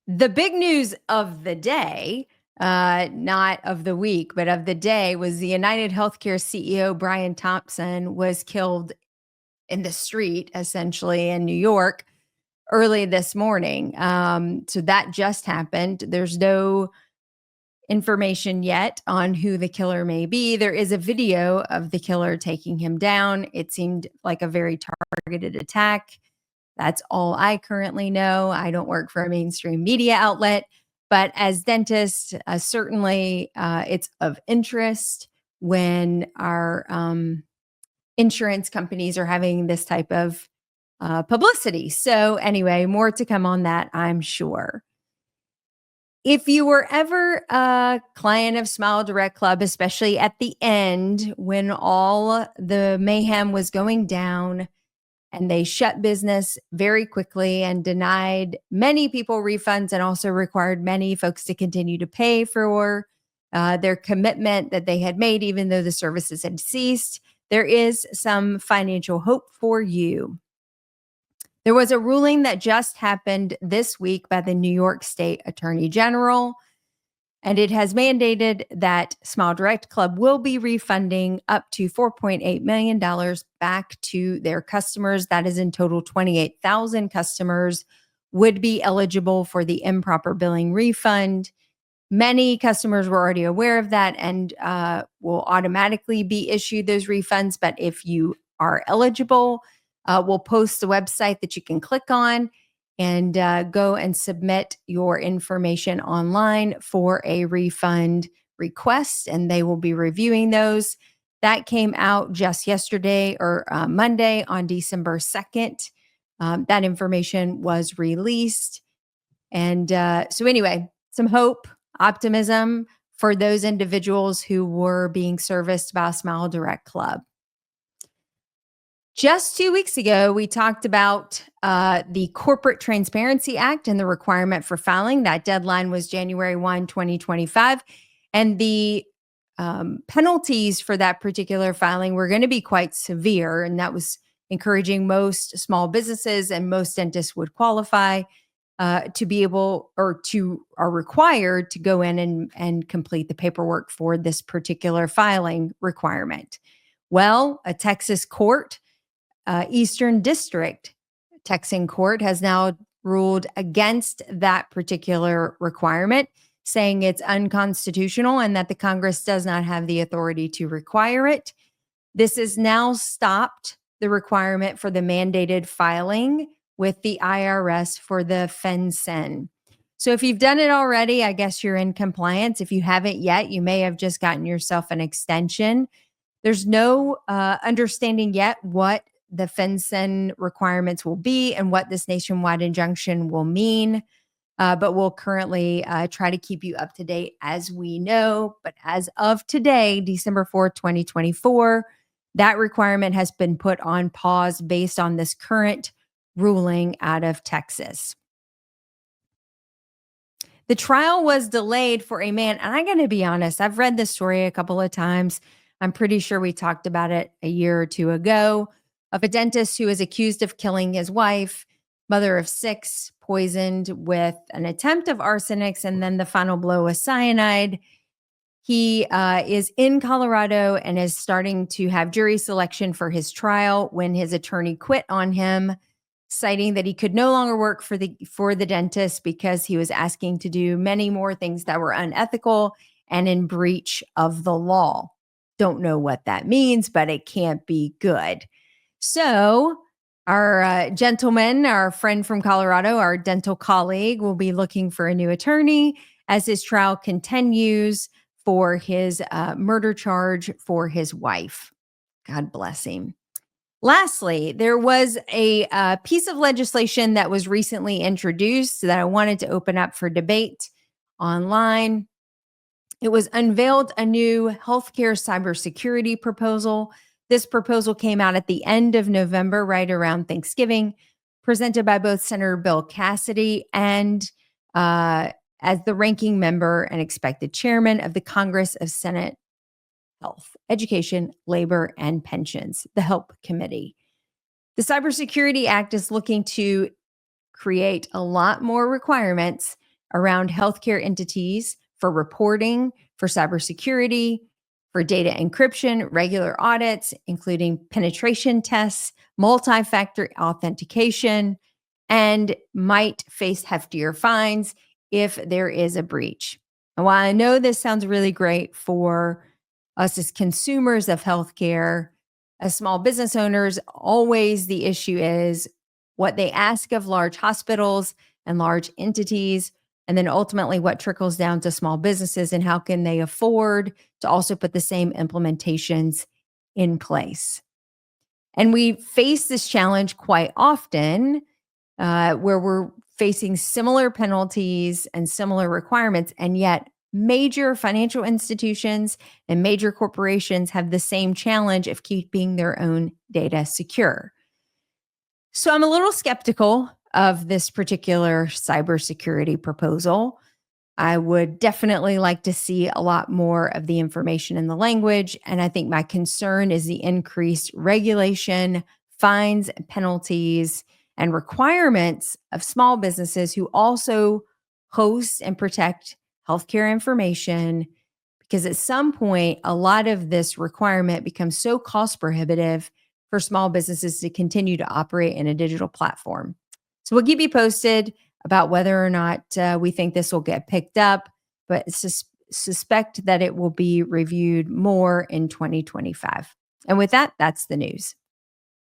The big news of the day, not of the week, but of the day, was the United Healthcare CEO, Brian Thompson, was killed in the street, essentially, in New York early this morning. So that just happened. There's no information yet on who the killer may be. There is a video of the killer taking him down. It seemed like a very targeted attack. That's all I currently know. I don't work for a mainstream media outlet, but as dentists, certainly it's of interest when our insurance companies are having this type of publicity. So, anyway, more to come on that, I'm sure. If you were ever a client of Smile Direct Club, especially at the end when all the mayhem was going down, and they shut business very quickly and denied many people refunds and also required many folks to continue to pay for their commitment that they had made, even though the services had ceased. There is some financial hope for you. There was a ruling that just happened this week by the New York State Attorney General, and it has mandated that Smile Direct Club will be refunding up to $4.8 million back to their customers. That is in total 28,000 customers would be eligible for the improper billing refund. Many customers were already aware of that and will automatically be issued those refunds. But if you are eligible, we'll post the website that you can click on and go and submit your information online for a refund request, and they will be reviewing those. That came out just yesterday or Monday on December 2nd. That information was released. And so anyway, some hope, optimism for those individuals who were being serviced by Smile Direct Club. Just 2 weeks ago, we talked about the Corporate Transparency Act and the requirement for filing. That deadline was January 1, 2025. And the penalties for that particular filing were going to be quite severe. And that was encouraging most small businesses and most dentists would qualify to be able or to are required to go in and complete the paperwork for this particular filing requirement. Well, a Texas court, Eastern District Texan court, has now ruled against that particular requirement, saying it's unconstitutional and that the Congress does not have the authority to require it. This has now stopped the requirement for the mandated filing with the IRS for the FinCEN. So if you've done it already, I guess you're in compliance. If you haven't yet, you may have just gotten yourself an extension. There's no understanding yet what the FinCEN requirements will be and what this nationwide injunction will mean. But we'll currently try to keep you up to date as we know. But as of today, December 4th, 2024, that requirement has been put on pause based on this current ruling out of Texas. The trial was delayed for a man, and I'm going to be honest, I've read this story a couple of times. I'm pretty sure we talked about it a year or two ago, of a dentist who is accused of killing his wife, mother of 6, poisoned with an attempt of arsenic, and then the final blow was cyanide. He is in Colorado and is starting to have jury selection for his trial when his attorney quit on him, citing that he could no longer work for the dentist because he was asking to do many more things that were unethical and in breach of the law. Don't know what that means, but it can't be good. So our gentleman, our friend from Colorado, our dental colleague, will be looking for a new attorney as his trial continues for his murder charge for his wife. God bless him. Lastly, there was a piece of legislation that was recently introduced that I wanted to open up for debate online. It was unveiled a new healthcare cybersecurity proposal. This proposal came out at the end of November, right around Thanksgiving, presented by both Senator Bill Cassidy and as the ranking member and expected chairman of the Congress of Senate Health, Education, Labor, and Pensions, the HELP Committee. The Cybersecurity Act is looking to create a lot more requirements around healthcare entities for reporting, for cybersecurity, for data encryption, regular audits, including penetration tests, multi factor authentication, and might face heftier fines if there is a breach. And while I know this sounds really great for us as consumers of healthcare, as small business owners, always the issue is what they ask of large hospitals and large entities, and then ultimately what trickles down to small businesses and how can they afford to also put the same implementations in place. And we face this challenge quite often where we're facing similar penalties and similar requirements, and yet major financial institutions and major corporations have the same challenge of keeping their own data secure. So I'm a little skeptical of this particular cybersecurity proposal. I would definitely like to see a lot more of the information in the language. And I think my concern is the increased regulation, fines, penalties, and requirements of small businesses who also host and protect healthcare information. Because at some point, a lot of this requirement becomes so cost prohibitive for small businesses to continue to operate in a digital platform. So we'll keep you posted about whether or not we think this will get picked up, but suspect that it will be reviewed more in 2025. And with that, that's the news.